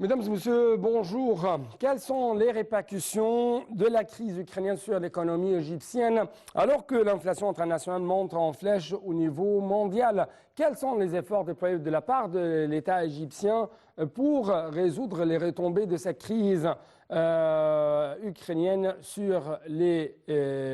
Mesdames et messieurs, bonjour. Quelles sont les répercussions de la crise ukrainienne sur l'économie égyptienne alors que l'inflation internationale monte en flèche au niveau mondial? Quels sont les efforts déployés de la part de l'État égyptien pour résoudre les retombées de cette crise ukrainienne sur les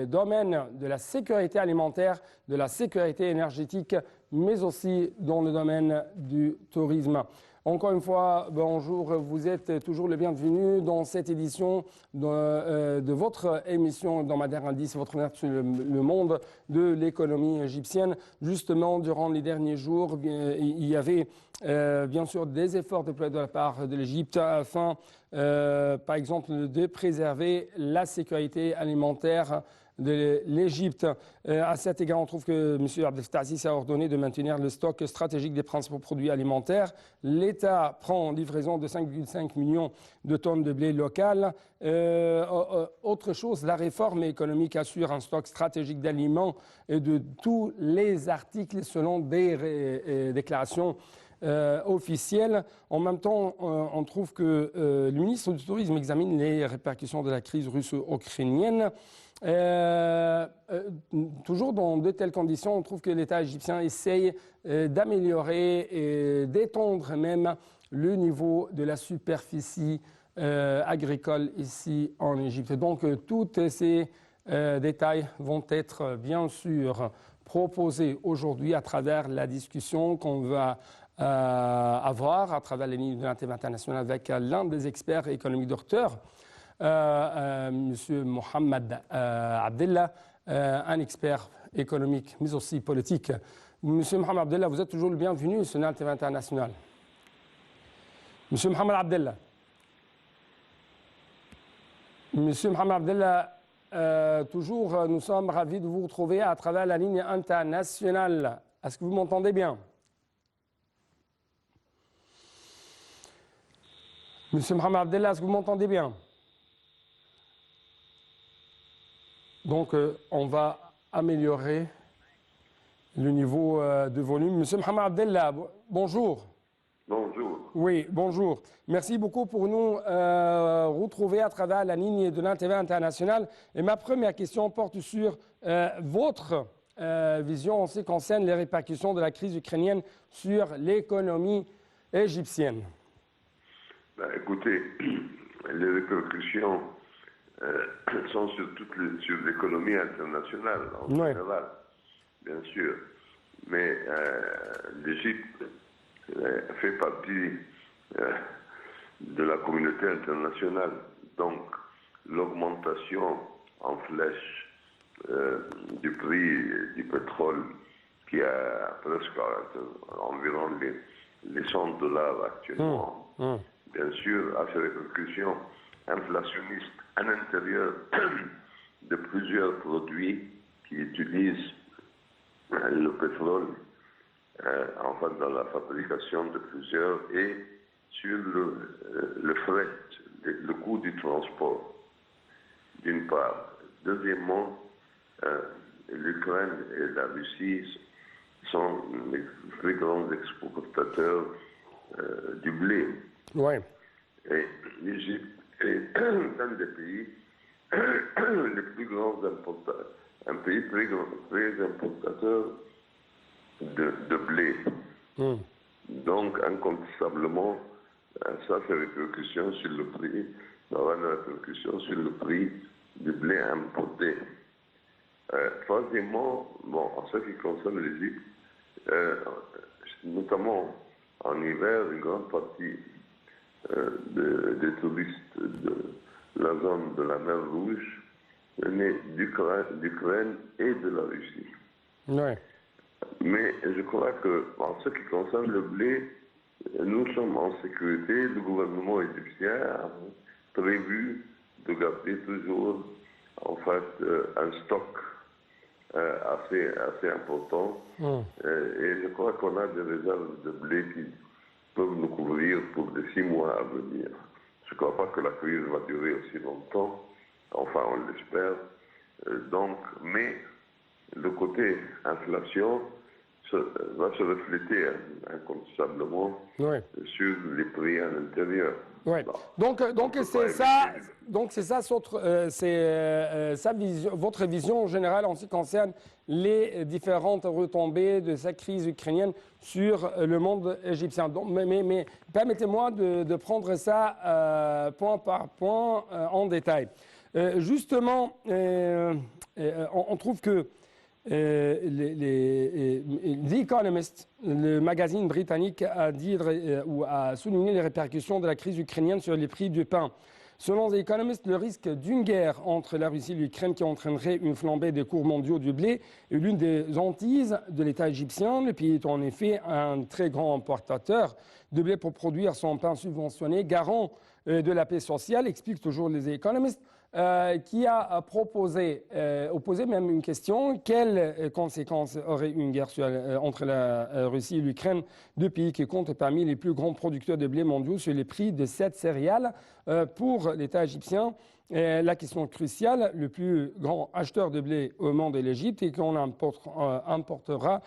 domaines de la sécurité alimentaire, de la sécurité énergétique, mais aussi dans le domaine du tourisme? Encore une fois, bonjour, vous êtes toujours le bienvenu dans cette édition de votre émission hebdomadaire Indice, votre regard sur le monde de l'économie égyptienne. Justement, durant les derniers jours, il y avait bien sûr des efforts déployés de la part de l'Égypte afin, par exemple, de préserver la sécurité alimentaire de l'Égypte. À cet égard, on trouve que M. Abdel Fattah el-Sisi a ordonné de maintenir le stock stratégique des principaux produits alimentaires. L'État prend en livraison de 5,5 millions de tonnes de blé local. Autre chose, la réforme économique assure un stock stratégique d'aliments et de tous les articles selon des déclarations officielle. En même temps, on trouve que le ministre du Tourisme examine les répercussions de la crise russo-ukrainienne. Toujours dans de telles conditions, on trouve que l'État égyptien essaye d'améliorer et d'étendre même le niveau de la superficie agricole ici en Égypte. Donc, tous ces détails vont être bien sûr proposés aujourd'hui à travers la discussion qu'on va avoir à travers les lignes de l'Antenne internationale avec l'un des experts économiques docteurs, M. Mohamed Abdellah, un expert économique mais aussi politique. M. Mohamed Abdellah, vous êtes toujours le bienvenu sur l'Antenne internationale. M. Mohamed Abdellah. M. Mohamed Abdellah, toujours, nous sommes ravis de vous retrouver à travers la ligne internationale. Est-ce que vous m'entendez bien? Monsieur Mohamed Abdellah, est-ce que vous m'entendez bien? Donc, on va améliorer le niveau de volume. Monsieur Mohamed Abdellah, bonjour. Bonjour. Oui, bonjour. Merci beaucoup pour nous retrouver à travers la ligne de l'INTV internationale. Et ma première question porte sur votre vision en ce qui concerne les répercussions de la crise ukrainienne sur l'économie égyptienne. Ben, écoutez, les répercussions sont sur l'économie internationale en général, bien sûr. Mais l'Égypte fait partie de la communauté internationale. Donc, l'augmentation en flèche du prix du pétrole qui a presque environ les 100 $ actuellement, bien sûr, a ses répercussions inflationnistes à l'intérieur de plusieurs produits qui utilisent le pétrole, enfin dans la fabrication de plusieurs, et sur le fret, le coût du transport, d'une part. Deuxièmement, l'Ukraine et la Russie sont les plus grands exportateurs du blé. Ouais. Et l'Égypte est un des pays les plus grands importateurs, un pays très importateur de blé. Donc, incontestablement, ça fait répercussion sur le prix, ça aura une répercussion sur le prix du blé importé. Troisièmement, bon, en ce qui concerne l'Égypte, notamment en hiver, une grande partie des touristes de la zone de la mer Rouge venaient d'Ukraine et de la Russie. Ouais. Mais je crois que, en ce qui concerne le blé, nous sommes en sécurité. Le gouvernement égyptien a prévu de garder toujours, en fait, un stock assez important. Et je crois qu'on a des réserves de blé qui peuvent nous couvrir pour les 6 mois à venir. Je ne crois pas que la crise va durer aussi longtemps, enfin on l'espère. Donc, mais le côté inflation va se refléter incontestablement sur les prix à l'intérieur. Oui. Donc c'est ça, votre vision générale en ce qui concerne les différentes retombées de cette crise ukrainienne sur le monde égyptien. Donc, mais permettez-moi de prendre ça point par point en détail. Justement, on trouve que The Economist, le magazine britannique, a souligné les répercussions de la crise ukrainienne sur les prix du pain. Selon The Economist, le risque d'une guerre entre la Russie et l'Ukraine qui entraînerait une flambée des cours mondiaux du blé est l'une des hantises de l'État égyptien. Le pays est en effet un très grand importateur de blé pour produire son pain subventionné, garant de la paix sociale, explique toujours The Economist. Qui a posé même une question: quelles conséquences aurait une guerre entre la Russie et l'Ukraine, deux pays qui comptent parmi les plus grands producteurs de blé mondiaux, sur les prix de cette céréale pour l'État égyptien? La question cruciale: le plus grand acheteur de blé au monde est l'Égypte et qu'on importera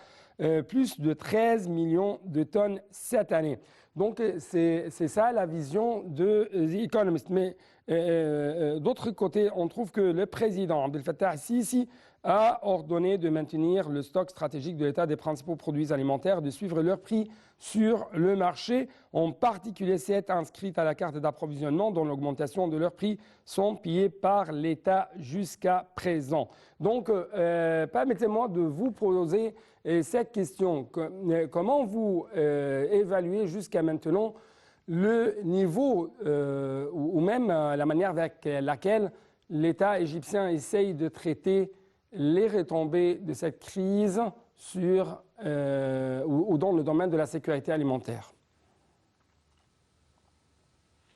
plus de 13 millions de tonnes cette année. Donc c'est ça la vision de The Economist. Mais d'autre côté, on trouve que le président Abdel Fattah al-Sisi a ordonné de maintenir le stock stratégique de l'État des principaux produits alimentaires, de suivre leur prix sur le marché. En particulier, c'est inscrit à la carte d'approvisionnement dont l'augmentation de leur prix sont payées par l'État jusqu'à présent. Donc, permettez-moi de vous poser cette question. Comment vous évaluez jusqu'à maintenant le niveau ou même la manière avec laquelle l'État égyptien essaye de traiter les retombées de cette crise ou dans le domaine de la sécurité alimentaire?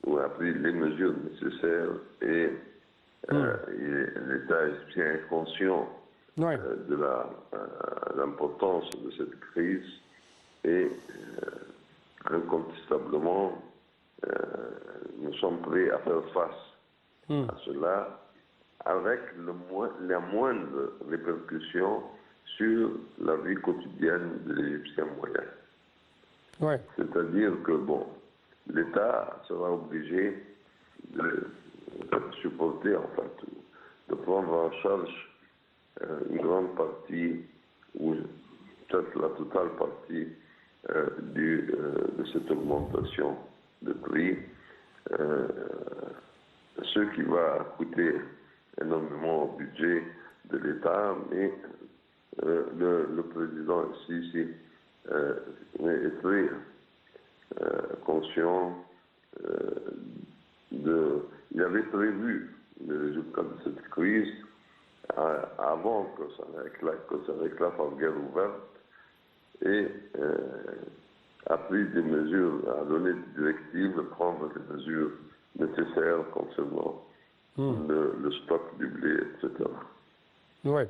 On a pris les mesures nécessaires et l'État égyptien est conscient de l'importance de cette crise et incontestablement, nous sommes prêts à faire face à cela avec la moindre répercussion sur la vie quotidienne de l'Égyptien moyen. C'est-à-dire que, l'État sera obligé de supporter, en fait, de prendre en charge une grande partie, ou peut-être la totale partie, de cette augmentation de prix, ce qui va coûter énormément au budget de l'État, mais le président Sisi est très conscient il avait prévu le résultat de cette crise avant que ça éclate en guerre ouverte, et a pris des mesures, a donné des directives de prendre des mesures nécessaires concernant le stock du blé, etc. Oui.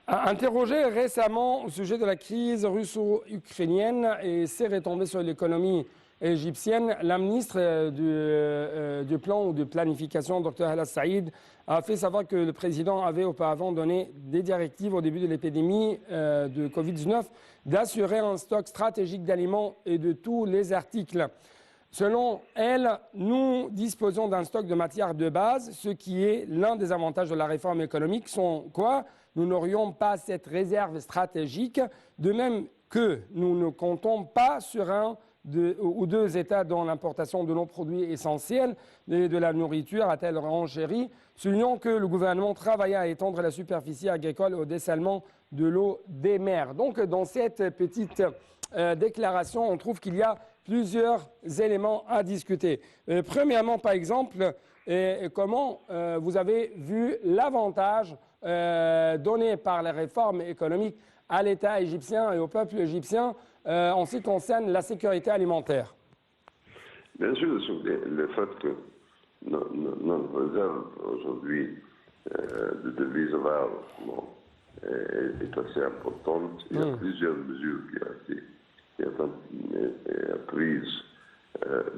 Interrogé récemment au sujet de la crise russo-ukrainienne et ses retombées sur l'économie égyptienne, la ministre du plan ou de planification, Dr Hala Saïd, a fait savoir que le président avait auparavant donné des directives au début de l'épidémie de Covid-19 d'assurer un stock stratégique d'aliments et de tous les articles. Selon elle, nous disposons d'un stock de matières de base, ce qui est l'un des avantages de la réforme économique, sans quoi nous n'aurions pas cette réserve stratégique, de même que nous ne comptons pas sur un ou deux États dans l'importation de nos produits essentiels et de la nourriture, a-t-elle renchéri, soulignant que le gouvernement travaillait à étendre la superficie agricole au dessalement de l'eau des mers. Donc, dans cette petite déclaration, on trouve qu'il y a plusieurs éléments à discuter. Premièrement, par exemple, comment vous avez vu l'avantage donné par les réformes économiques à l'État égyptien et au peuple égyptien en ce qui concerne la sécurité alimentaire? Bien sûr, le fait que notre réserve aujourd'hui de devises rares est assez importante. Il y a plusieurs mesures qui ont été prises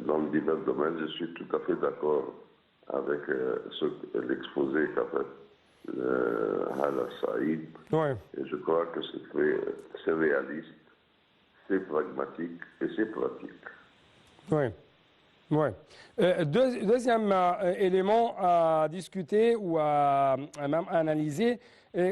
dans divers domaines. Je suis tout à fait d'accord avec l'exposé qu'a fait Hala Saïd. Ouais. Et je crois que c'est réaliste, c'est pragmatique et c'est pratique. Oui. Ouais. Deuxième élément à discuter ou à même analyser,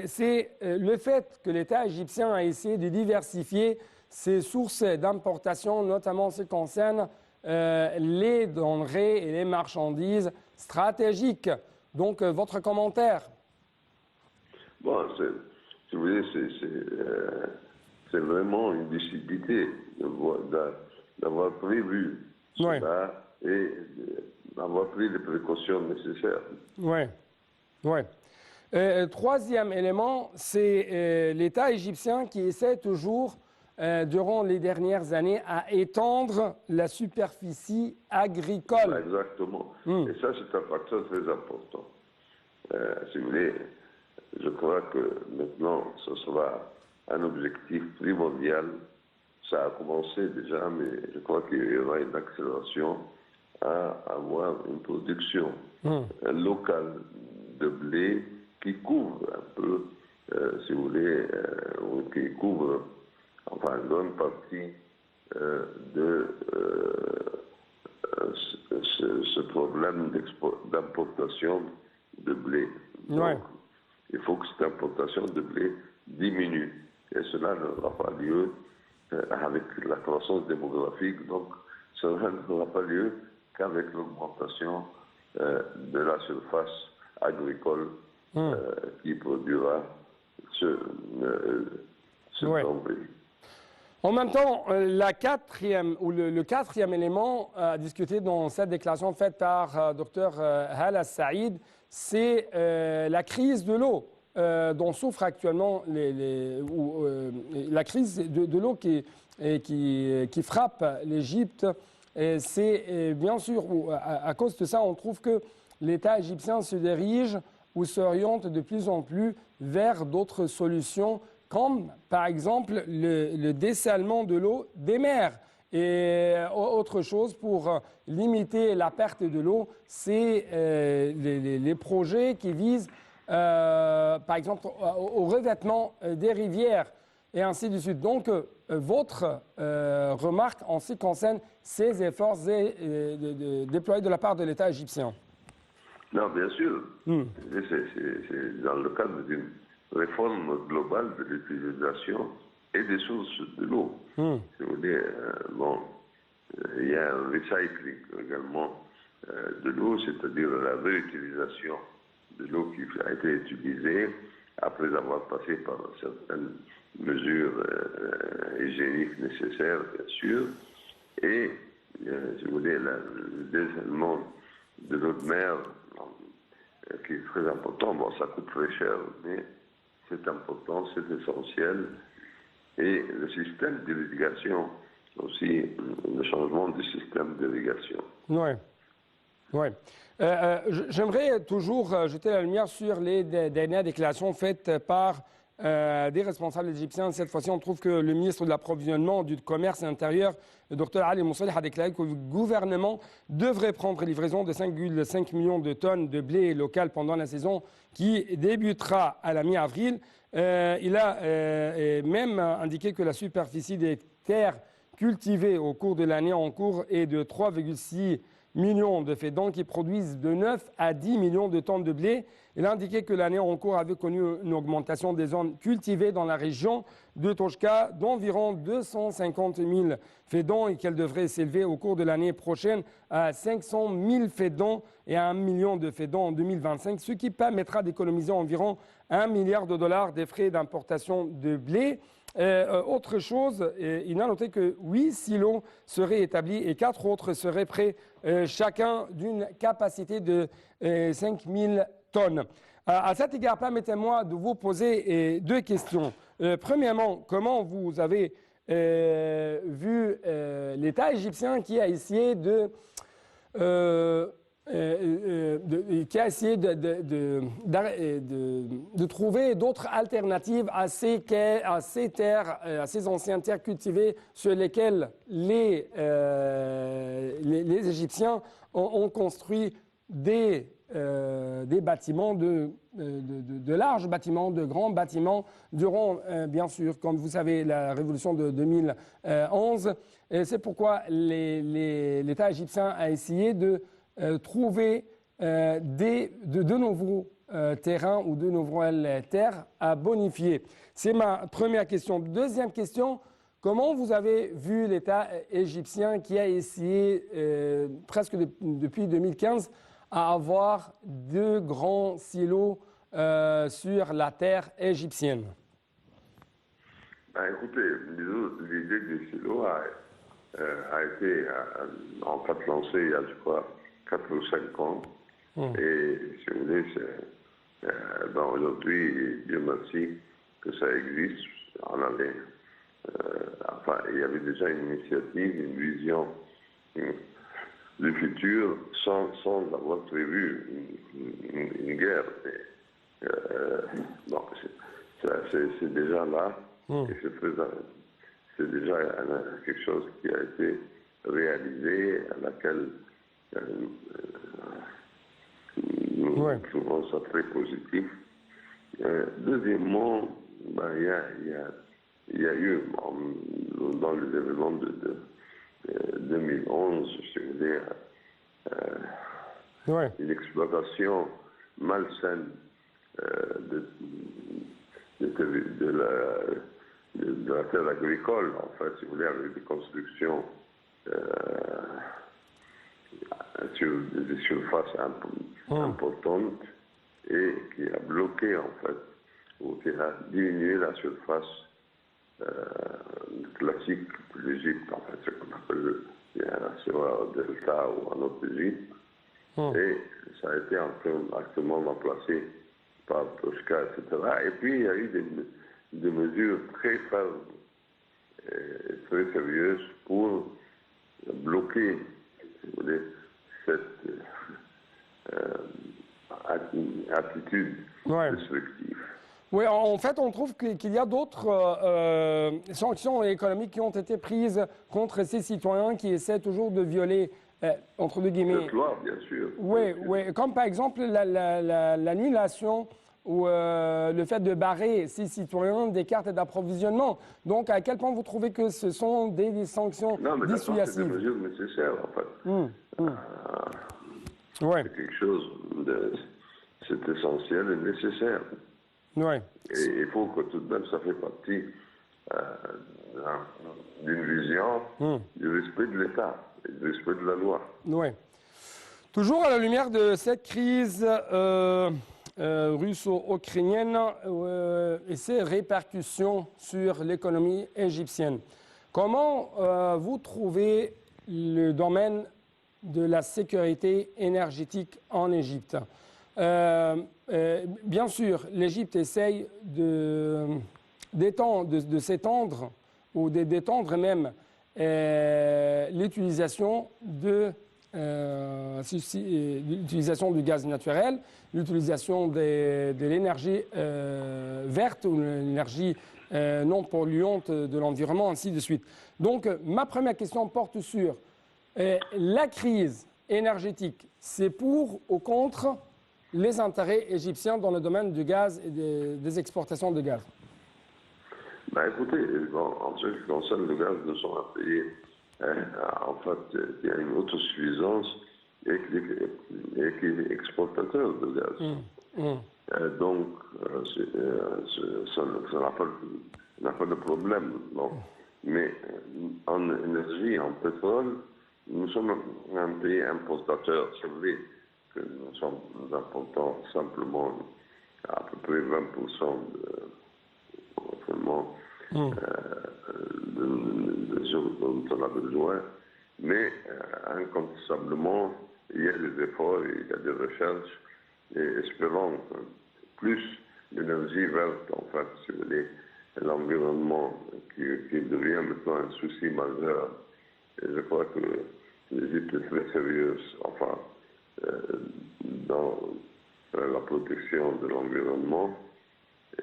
c'est le fait que l'État égyptien a essayé de diversifier ses sources d'importation, notamment en ce qui concerne les denrées et les marchandises stratégiques. Donc, votre commentaire? Bon, si vous voulez, c'est vraiment une décidité d'avoir prévu cela et d'avoir pris les précautions nécessaires. Oui, oui. Troisième élément, c'est l'État égyptien qui essaie toujours, durant les dernières années, à étendre la superficie agricole. Exactement. Et ça, c'est un facteur très important. Si vous voulez, je crois que maintenant, ce sera un objectif primordial. Ça a commencé déjà, mais je crois qu'il y aura une accélération à avoir une production locale de blé qui couvre un peu, si vous voulez, ou qui couvre enfin une bonne partie de ce problème d'importation de blé. Donc, il faut que cette importation de blé diminue. Et cela n'aura pas lieu avec la croissance démographique, donc cela n'aura pas lieu qu'avec l'augmentation de la surface agricole qui produira ce blé. En même temps, le quatrième élément à discuter dans cette déclaration faite par Dr Hala Saïd, c'est la crise de l'eau dont souffrent actuellement la crise de l'eau qui frappe l'Égypte. C'est bien sûr, à cause de ça, on trouve que l'État égyptien se dirige ou s'oriente de plus en plus vers d'autres solutions, comme par exemple le dessalement de l'eau des mers. Et autre chose pour limiter la perte de l'eau, c'est les projets qui visent, par exemple, au revêtement des rivières et ainsi de suite. Donc, votre remarque en ce qui concerne ces efforts déployés de la part de l'État égyptien? Non, bien sûr. C'est dans le cadre d'une réforme globale de l'utilisation et des sources de l'eau. Si vous voulez, il y a un recycling également de l'eau, c'est-à-dire la réutilisation de l'eau qui a été utilisée après avoir passé par certaines mesures hygiéniques nécessaires, bien sûr, et, si vous voulez, le dessalement de l'eau de mer, qui est très important. Bon, ça coûte très cher, mais c'est important, c'est essentiel. Et le système d'irrigation, aussi, le changement du système d'irrigation. Oui. Ouais. J'aimerais toujours jeter la lumière sur les dernières déclarations faites par des responsables égyptiens. Cette fois-ci, on trouve que le ministre de l'Approvisionnement, du Commerce intérieur, le Dr Ali Moussalih, a déclaré que le gouvernement devrait prendre livraison de 5,5 millions de tonnes de blé local pendant la saison qui débutera à la mi-avril. Il a même indiqué que la superficie des terres cultivées au cours de l'année en cours est de 3,6 millions de fédans qui produisent de 9 à 10 millions de tonnes de blé. Il a indiqué que l'année en cours avait connu une augmentation des zones cultivées dans la région de Toshka d'environ 250 000 fédans et qu'elle devrait s'élever au cours de l'année prochaine à 500 000 fédans et à 1 million de fédans en 2025, ce qui permettra d'économiser environ 1 milliard de dollars des frais d'importation de blé. Autre chose, il a noté que 8 silos seraient établis et 4 autres seraient prêts, chacun d'une capacité de 5 000 tonnes. À cet égard, permettez-moi de vous poser 2 questions. Premièrement, comment vous avez vu l'État égyptien qui a essayé de trouver d'autres alternatives à ces terres, à ces anciennes terres cultivées sur lesquelles les Égyptiens ont construit des des bâtiments, de larges bâtiments, de grands bâtiments, durant, bien sûr, comme vous savez, la révolution de 2011. Et c'est pourquoi l'État égyptien a essayé de trouver de nouveaux terrains ou de nouvelles terres à bonifier. C'est ma première question. Deuxième question, comment vous avez vu l'État égyptien qui a essayé presque depuis 2015 à avoir deux grands silos sur la terre égyptienne? Ben, écoutez, l'idée des silos a été en fait lancée il y a, je crois, 4 ou 5 ans. Et si vous voulez, ben aujourd'hui, Dieu merci que ça existe. On avait, enfin, il y avait déjà une initiative, une vision du futur sans avoir prévu une guerre. Mais, bon, c'est déjà là et c'est déjà quelque chose qui a été réalisé, à laquelle nous trouvons ça très positif. Deuxièmement, ben, il y a eu, dans les événements de 2011, je veux dire, une exploitation malsaine de la terre agricole, en fait, si vous voulez, avec des constructions sur des surfaces importantes et qui a bloqué, en fait, ou qui a diminué la surface classique de l'Égypte, en fait, ce qu'on appelle sur le delta ou en autre Égypte. Et ça a été actuellement remplacé par Tosca, etc. Et puis, il y a eu des mesures très fermes et très sérieuses pour bloquer, si vous voulez, cette attitude destructive. Oui, en fait, on trouve qu'il y a d'autres sanctions économiques qui ont été prises contre ces citoyens qui essaient toujours de violer, entre deux guillemets... Cette loi, bien sûr. Oui, oui, comme par exemple l'annulation ou le fait de barrer ces citoyens des cartes d'approvisionnement. Donc, à quel point vous trouvez que ce sont des sanctions dissuasives? C'est des mesures nécessaires, en fait. C'est quelque chose c'est essentiel et nécessaire. Et il faut que tout de même, ça fait partie d'une vision du respect de l'État et du respect de la loi. Toujours à la lumière de cette crise russo-ukrainienne et ses répercussions sur l'économie égyptienne, comment vous trouvez le domaine de la sécurité énergétique en Égypte? Bien sûr, l'Égypte essaye de s'étendre ou d'étendre même l'utilisation du gaz naturel, l'utilisation de l'énergie verte ou l'énergie non polluante de l'environnement, ainsi de suite. Donc, ma première question porte sur la crise énergétique. C'est pour ou contre les intérêts égyptiens dans le domaine du gaz et des exportations de gaz? Ben, écoutez, en ce qui concerne le gaz de son pays, en fait, il y a une autosuffisance et qui est exportateur de gaz. Donc, ça n'a pas de problème. Non. Mais en énergie, en pétrole, nous sommes un pays importateur. C'est vrai que nous importons simplement à peu près 20% de ce dont on a besoin. Mais incontestablement, il y a des efforts, il y a des recherches, et espérons que plus d'énergie verte, en fait, si vous voulez, l'environnement qui devient maintenant un souci majeur. Et je crois que l'Égypte est très sérieuse, enfin, dans la protection de l'environnement.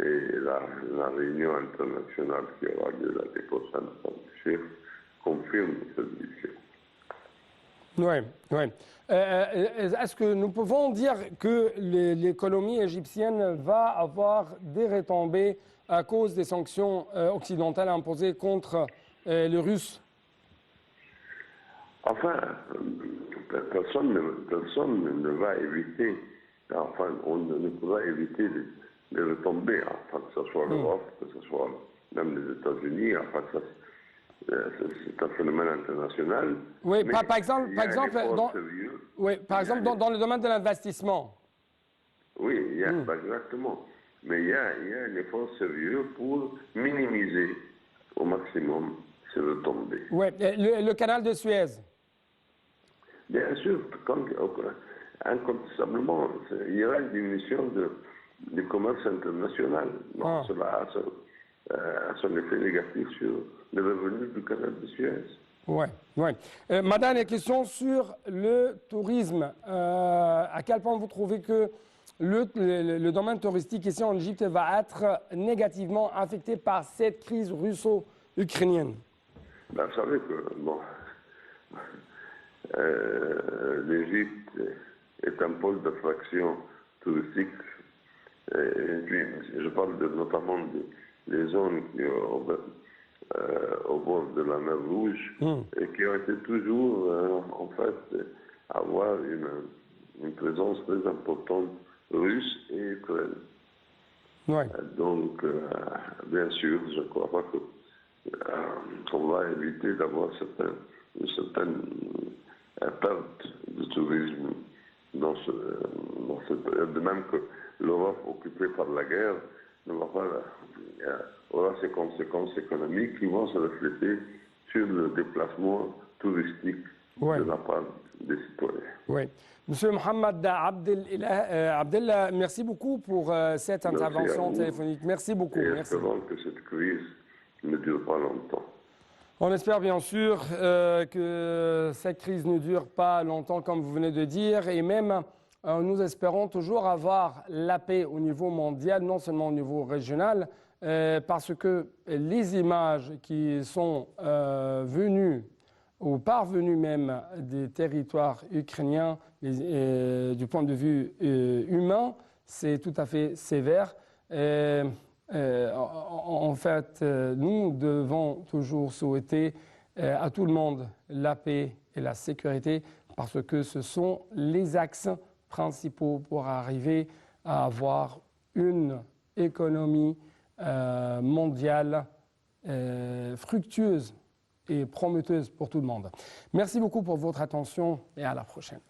Et la réunion internationale qui aura lieu l'année prochaine confirme cette vision. Oui, oui. Est-ce que nous pouvons dire que l'économie égyptienne va avoir des retombées à cause des sanctions occidentales imposées contre les Russes? Enfin, personne ne va éviter, enfin, on ne pourra éviter les retombées, enfin, que ce soit l'Europe, que ce soit même les États-Unis, enfin, c'est un phénomène international. Oui, par exemple, dans le domaine de l'investissement. Oui, exactement. Mais il y a un effort sérieux pour minimiser au maximum ces retombées. Oui, le canal de Suez. Bien sûr, incontestablement, il y aura une diminution du commerce international. Donc, cela a son effet négatif sur les revenus du canal de Suez. Oui, oui. Ma dernière question sur le tourisme. À quel point vous trouvez que le domaine touristique ici en Égypte va être négativement affecté par cette crise russo-ukrainienne? Ben, vous savez que l'Égypte est un pôle d'attraction touristique. Et puis, je parle notamment des zones au bord de la mer Rouge et qui ont été toujours, en fait, avoir une présence très importante russe et ukrainienne. Ouais. Donc, bien sûr, je ne crois pas qu'on va éviter d'avoir une certaine perte de tourisme dans cette période. De même que l'Europe occupée par la guerre aura ses conséquences économiques qui vont se refléter sur le déplacement touristique de la part des citoyens. Oui. Monsieur Mohamed Abdellah, merci beaucoup pour cette intervention téléphonique. Merci beaucoup. Et espérons que cette crise ne dure pas longtemps. On espère bien sûr que cette crise ne dure pas longtemps, comme vous venez de dire, et même nous espérons toujours avoir la paix au niveau mondial, non seulement au niveau régional, parce que les images qui sont venues ou parvenues même des territoires ukrainiens du point de vue humain, c'est tout à fait sévère. En fait, nous devons toujours souhaiter à tout le monde la paix et la sécurité parce que ce sont les axes principaux pour arriver à avoir une économie mondiale fructueuse et prometteuse pour tout le monde. Merci beaucoup pour votre attention et à la prochaine.